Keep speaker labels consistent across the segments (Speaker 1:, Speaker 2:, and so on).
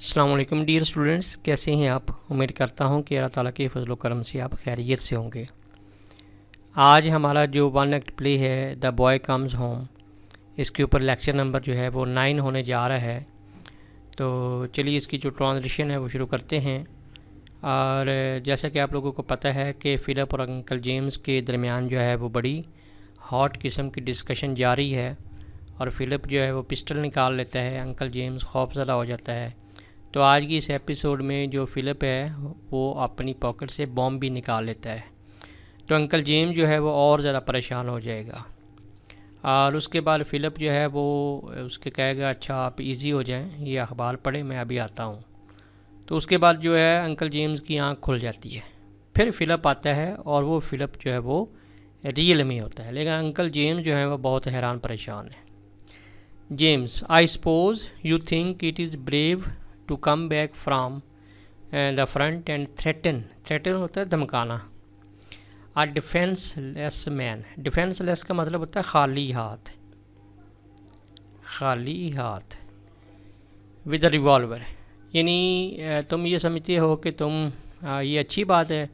Speaker 1: अस्सलाम वालेकुम dear students, कैसे हैं आप। उम्मीद करता हूं कि अल्लाह ताला के फजल करम से आप खैरियत से होंगे। आज हमारा जो वन एक्ट प्ले है द बॉय कम्स होम, इसके ऊपर लेक्चर नंबर जो है वो 9 होने जा रहा है। तो चलिए इसकी जो ट्रांसलेशन है वो शुरू करते हैं। और जैसा कि आप लोगों को पता है कि फ़िलिप और अंकल जेम्स के दरमियान जो है वो बड़ी हॉट किस्म की डिस्कशन जारी है। और फ़िलिप जो है वो पिस्टल निकाल लेता है, अंकल जेम्स खौफज़दा हो जाता है। तो आज की इस एपिसोड में जो फ़िलिप है वो अपनी पॉकेट से बॉम्ब भी निकाल लेता है। तो अंकल जेम्स जो है वो और ज़्यादा परेशान हो जाएगा। और उसके बाद फ़िलिप जो है वो उसके कहेगा अच्छा आप इजी हो जाएं, ये अखबार पढ़ें, मैं अभी आता हूँ। तो उसके बाद जो है अंकल जेम्स की आंख खुल जाती है। फिर फ़िलिप आता है और वो फ़िलिप जो है वो रियल में होता है, लेकिन अंकल जेम्स जो है वो बहुत हैरान परेशान है। James, I suppose you think it is brave to come back from the front and threaten होता है धमकाना। आ डिफेंसलेस मैन, डिफेंसलेस का मतलब होता है खाली हाथ विद रिवॉल्वर। यानी तुम ये समझते हो कि ये अच्छी बात है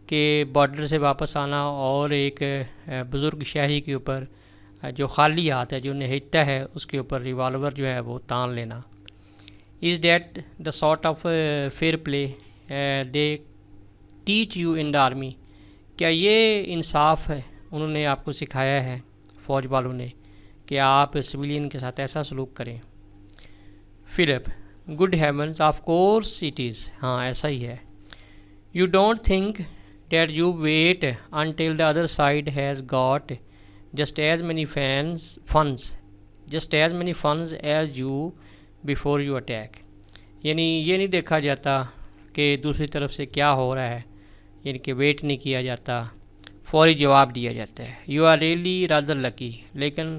Speaker 1: कि बॉर्डर से वापस आना और एक बुज़ुर्ग शहरी के ऊपर जो खाली हाथ है, जो निहत्ता है, उसके ऊपर रिवॉल्वर जो है वो तान लेना। Is that the sort of fair play they teach you in the army? क्या ये इंसाफ है उन्होंने आपको सिखाया है फ़ौज वालों ने कि आप सिविलियन के साथ ऐसा सलूक करें? Philip, good heavens, of course it is, हाँ ऐसा ही है। You don't think that you wait until the other side has got just as many funds as you before you attack? यानी ये नहीं देखा जाता कि दूसरी तरफ से क्या हो रहा है, यानी कि वेट नहीं किया जाता, फौरी जवाब दिया जाता है। You are really rather lucky, लेकिन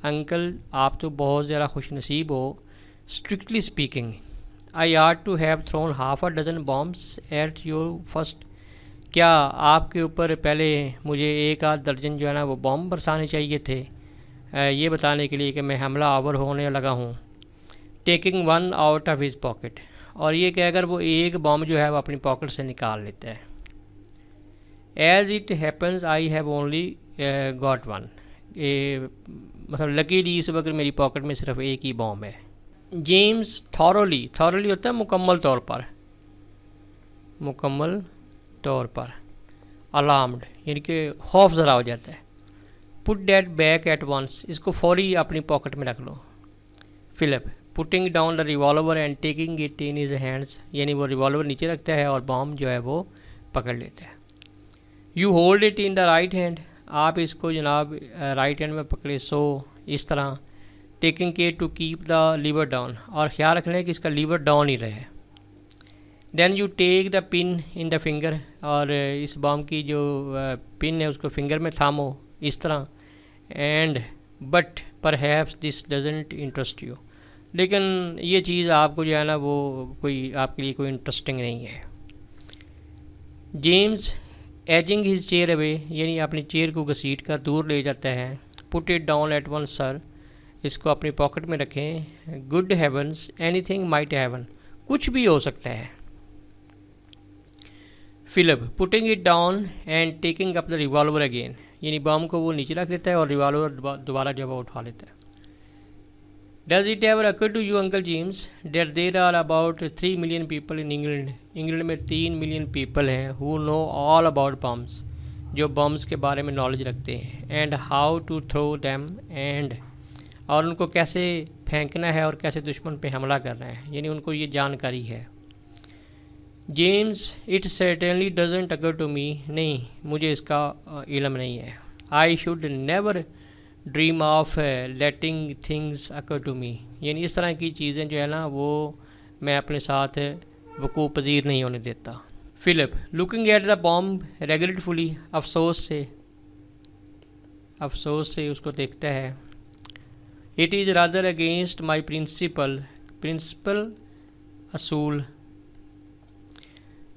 Speaker 1: अंकल आप तो बहुत ज़्यादा खुश नसीब हो। Strictly speaking I ought to have thrown half a dozen bombs at your first. क्या आपके ऊपर पहले मुझे एक आध दर्जन जो है ना वो बॉम्ब बरसाने चाहिए थे, ये बताने के लिए कि मैं हमला आवर होने लगा हूँ। Taking one out of his pocket, और ये कहकर वो एक बॉम्ब जो है वो अपनी पॉकेट से निकाल लेता है। As it happens I have only got one, मतलब लकीली इस वक्त मेरी पॉकेट में सिर्फ एक ही बॉम्ब है। जेम्स थॉरोली होता है मुकम्मल तौर पर अलार्म्ड, यानी कि खौफ ज़रा हो जाता है। Put that back at once, इसको फौरी अपनी पॉकेट में रख लो। Philip, putting down the revolver and taking it in his hands, यानी वो रिवॉल्वर नीचे रखता है और बॉम्ब जो है वो पकड़ लेता है। You hold it in the right hand, आप इसको जनाब राइट हैंड में पकड़े, सो इस तरह। Taking care to keep the lever down, और ख्याल रख लें कि इसका लीवर डाउन ही रहे। Then you take the pin in the finger, और इस बॉम्ब की जो पिन है उसको फिंगर में थामो इस तरह। And but perhaps this doesn't interest you, लेकिन ये चीज़ आपको जो है ना वो कोई आपके लिए कोई इंटरेस्टिंग नहीं है। James ageing his chair away, यानी अपनी चेयर को घसीट कर दूर ले जाता है। Put it down at once sir, इसको अपनी पॉकेट में रखें। Good heavens, anything might happen, कुछ भी हो सकता है। Philip, putting it down and taking up the revolver again, यानी बॉम्ब को वो नीचे रख देता है और रिवॉल्वर दोबारा जब उठा लेता है। Does it ever occur to you uncle James that there are about 3 million people in England में 3 मिलियन पीपल हैं who know all about bombs, जो बॉम्ब्स के बारे में नॉलेज रखते हैं। And how to throw them and, और उनको कैसे फेंकना है और कैसे दुश्मन पे हमला करना है, यानी उनको ये जानकारी है। James, it certainly doesn't occur to me, नहीं मुझे इसका इल्म नहीं है। I should never dream of letting things occur to me, यानी इस तरह की चीज़ें जो है ना वो मैं अपने साथ वकूफ़ पजीर नहीं होने देता। Philip, looking at the bomb regretfully, अफसोस से उसको देखता है। It is rather against my principle असूल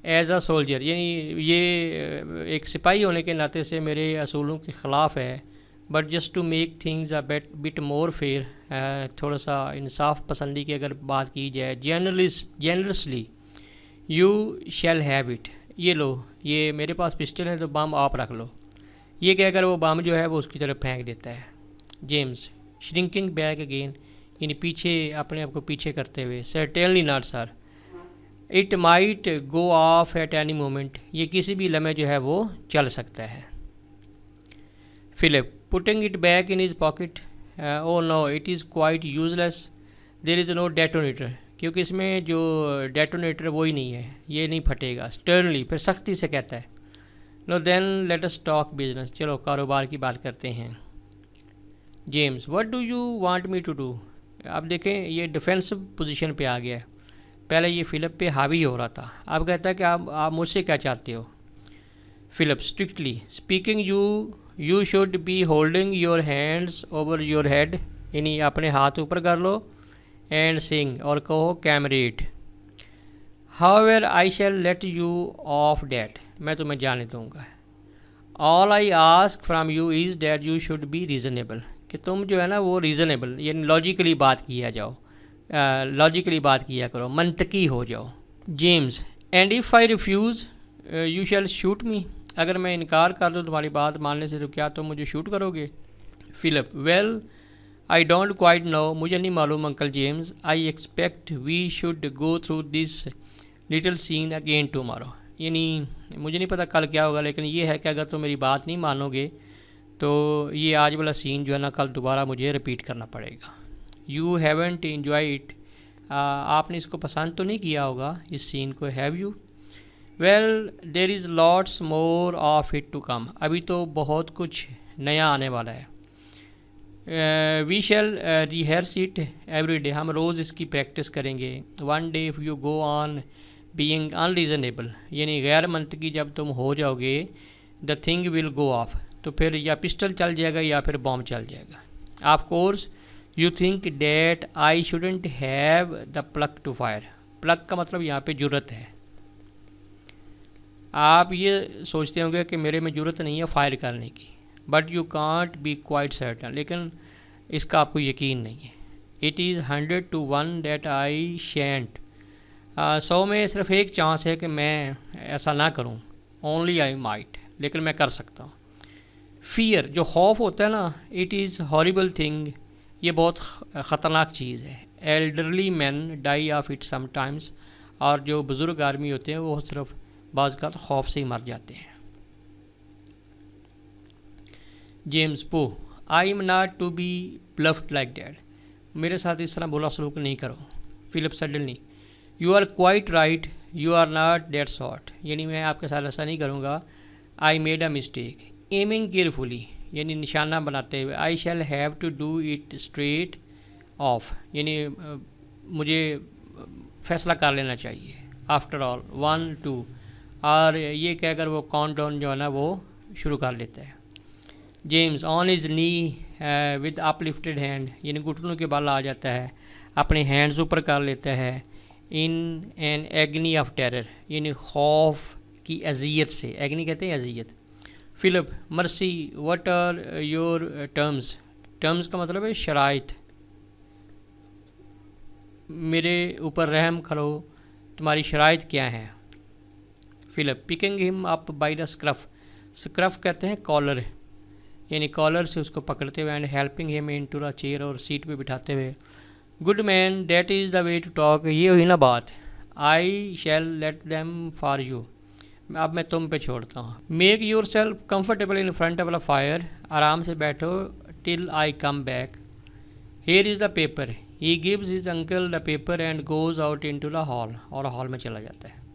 Speaker 1: एज अ सोल्जर, यानी ये एक सिपाही होने के नाते से मेरे असूलों के ख़िलाफ़ है but just to make things a bit more fair, थोड़ा सा इंसाफ पसंदी की अगर बात की जाए, generously you shall have it, ये लो, ये मेरे पास पिस्टल है तो बम आप रख लो, ये कहकर वो बम जो है वो उसकी तरफ फेंक देता है। जेम्स श्रिंकिंग बैक अगेन, यानी पीछे, अपने आप को पीछे करते हुए, certainly not sir, it might go of at any moment, ये किसी भी लम्हे जो है वो चल सकता है। Philip putting it back in his pocket, oh no it is quite useless, there is no detonator, क्योंकि इसमें जो डेटोनेटर वो ही नहीं है, ये नहीं फटेगा। स्टर्नली, फिर सख्ती से कहता है, no then let us talk business, चलो कारोबार की बात करते हैं। James what do you want me to do, अब देखें ये डिफेंसिव पोजीशन पे आ गया है, पहले ये फिलिप पे हावी हो रहा था, अब कहता है कि आप मुझसे क्या चाहते हो। Philip strictly speaking you should be holding your hands over your head, यानी अपने हाथ ऊपर कर लो, एंड सिंग, और कहो comrade, however I shall let you off that, मैं तुम्हें जाने दूंगा। All I ask from you is that you should be reasonable, कि तुम जो है ना वो रीज़नेबल, यानी लॉजिकली बात किया जाओ, लॉजिकली बात किया करो, मंतकी हो जाओ। James and if I refuse you shall shoot मी, अगर मैं इनकार कर दूँ तुम्हारी बात मानने से तो क्या तुम मुझे शूट करोगे। Philip well I don't quite know, मुझे नहीं मालूम uncle James, I expect we should go through this little scene again tomorrow, यानी मुझे नहीं पता कल क्या होगा, लेकिन ये है कि अगर तुम मेरी बात नहीं मानोगे तो ये आज वाला सीन जो है ना कल दोबारा मुझे रिपीट करना पड़ेगा। यू हैवेंट एंजॉय इट, आपने इसको पसंद तो नहीं किया होगा इस सीन को, have you. Well there is lots more of it to come, अभी तो बहुत कुछ नया आने वाला है। We shall rehearse it every day, हम रोज़ इसकी प्रैक्टिस करेंगे। One day if you go on being unreasonable, यानी गैर मंतकी जब तुम हो जाओगे, the thing will go off, तो फिर या पिस्टल चल जाएगा या फिर बॉम्ब चल जाएगा। Of course you think that I shouldn't have the pluck to fire, pluck का मतलब यहाँ पे जुर्रत है, आप ये सोचते होंगे कि मेरे में ज़रूरत नहीं है फायर करने की, but you can't be quite certain, लेकिन इसका आपको यकीन नहीं है। It is 100 to 1 that I shan't, 100 में सिर्फ एक चांस है कि मैं ऐसा ना करूं, ओनली आई माइट, लेकिन मैं कर सकता हूँ। फियर, जो खौफ होता है ना, इट इज़ हॉरिबल थिंग, ये बहुत ख़तरनाक चीज़ है। Elderly man die of it sometimes, और जो बुज़ुर्ग आदमी होते हैं वो सिर्फ बाज़ का खौफ से ही मर जाते हैं। James pooh I am not to be bluffed like that, मेरे साथ इस तरह बुरा सलूक नहीं करो। Philip suddenly you are quite right, you are not that sort, यानी मैं आपके साथ ऐसा नहीं करूँगा। I made a mistake, aiming carefully, यानी निशाना बनाते हुए। I shall have to do it straight off, यानी मुझे फैसला कर लेना चाहिए। आफ्टर ऑल 1 2, और ये कहकर वो काउंट डाउन जो है ना वो शुरू कर लेता है। James on is knee with uplifted hand, यानी घुटनों के बल आ जाता है, अपने हैंड्स ऊपर कर लेता है। In an agony of terror, यानी खौफ की अजियत से, एग्नी कहते हैं अजियत। Philip mercy what are your terms, terms का मतलब है शराइत, मेरे ऊपर रहम करो, तुम्हारी शराइत क्या है। Philip picking him up by the scruff, scruff कहते हैं कॉलर, यानी कॉलर से उसको पकड़ते हुए, and helping him in to the chair, और सीट पे बिठाते हुए। Good man that is the way to talk, ये हुई ना बात। I shall let them for you, अब मैं तुम पे छोड़ता हूँ। Make yourself comfortable in front of the fire, आराम से बैठो till I come back. Here is the paper, he gives his uncle the paper and goes out in to the hall, और हॉल में चला जाता है।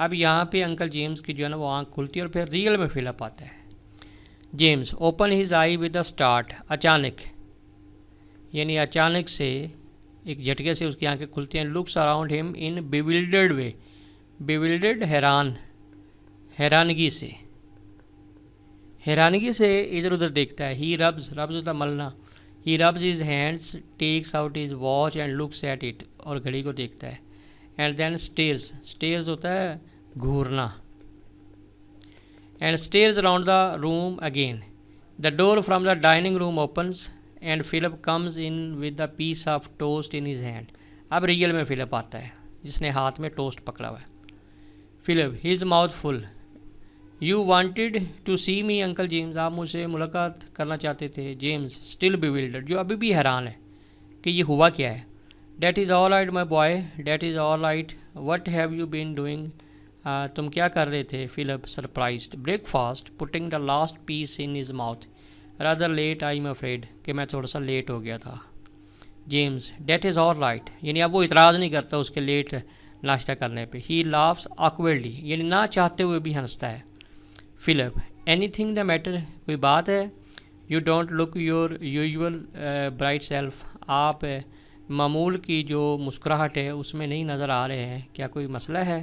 Speaker 1: अब यहाँ पे अंकल जेम्स की जो है ना वो आँख खुलती है, और फिर रियल में फिलअप आता है। James open his I with the start, अचानक, यानी अचानक से एक झटके से उसकी आंखें खुलती हैं। Looks around him in bewildered way, bewildered हैरान, हैरानगी से, हैरानगी से इधर उधर देखता है। ही रब्स, रब्स होता मलना, he rubs his hands, takes out his watch and looks at it, और घड़ी को देखता है। एंड देन स्टेयर्स, स्टेयर्स होता है घूरना, and stares around the room again, the door from the dining room opens and Philip comes in with the piece of toast in his hand. अब real में फिलिप आता है जिसने हाथ में टोस्ट पकड़ा हुआ है। Philip, his mouth full. You wanted to see me uncle James, आप मुझसे मुलाकात करना चाहते थे। जेम्स स्टिल बिविल्डर्ड, जो अभी भी हैरान है कि ये हुआ क्या है। That is all right my boy, that is all right, what have you been doing, तुम क्या कर रहे थे। Philip surprised. Breakfast, putting the last piece in his mouth, rather late I am afraid, कि मैं थोड़ा सा लेट हो गया था। James, that is all right, यानी अब वो इतराज़ नहीं करता उसके लेट नाश्ता करने पे। ही लाफ्स ऑकवर्डली, यानी ना चाहते हुए भी हंसता है। फिलिप, एनीथिंग द मैटर, कोई बात है। You don't look your usual bright self, आप मामूल की जो मुस्कुराहट है उसमें नहीं नज़र आ रहे हैं, क्या कोई मसला है।